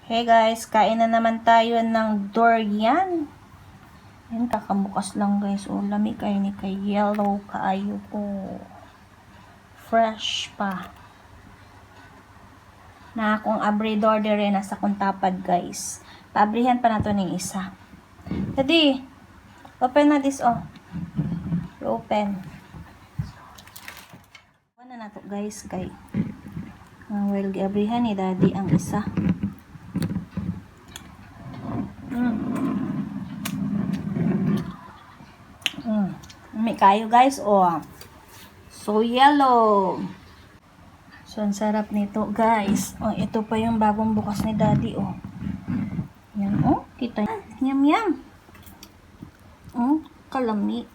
Hey guys, kain na naman tayo ng durian. Yan, kakabukas lang guys. O, lamig kayo ni kay yellow kaayo po. Fresh pa. Na akong abridor dire na sa kuntapad guys. Paabrihan pa na to ng isa. Daddy, open na this oh. Open. Ano na to guys kay well, giabrihan ni daddy ang isa. May kayo guys, oh. So yellow. So ang sarap nito guys. Oh, ito pa yung bagong bukas ni daddy, oh. Yan, oh. Kita. Yum yum. Oh, kalami.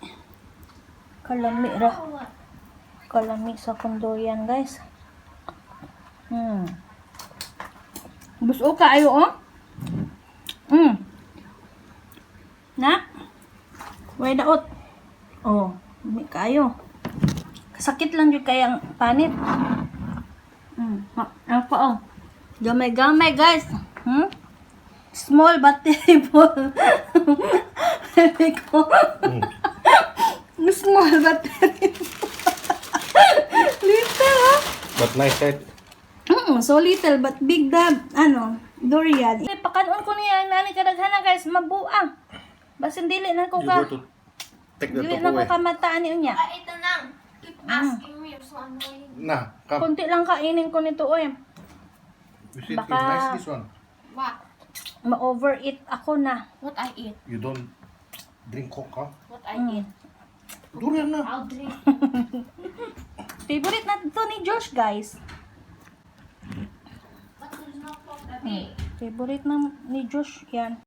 Kalami ra. Kalami sa kondorian guys. Buso kaayo, oh. Na? Way daot. Oh, may kayo. Kasakit lang yung kayang panit. Apa oh. Gamay-gamay guys. Small but terrible. Small but terrible. Little oh. But nice, right? So little but big the durian. Pakanon ko niya nani kadaghanan guys, mabuang. Basin dili na ko You ka. go to take the Dili top na ko away. kamataan niya. Ito na. Keep asking me. You're so annoying. Nah, come. Konti lang kainin ko nito oy. You see, it's Baka- nice this one. What? Ma-overeat ako na. What I eat? You don't drink Coke, huh? What I eat? Durian na. I'll drink. Favorite na to ni Josh guys. But there's no Coke, Daddy. Favorite na ni Josh yan.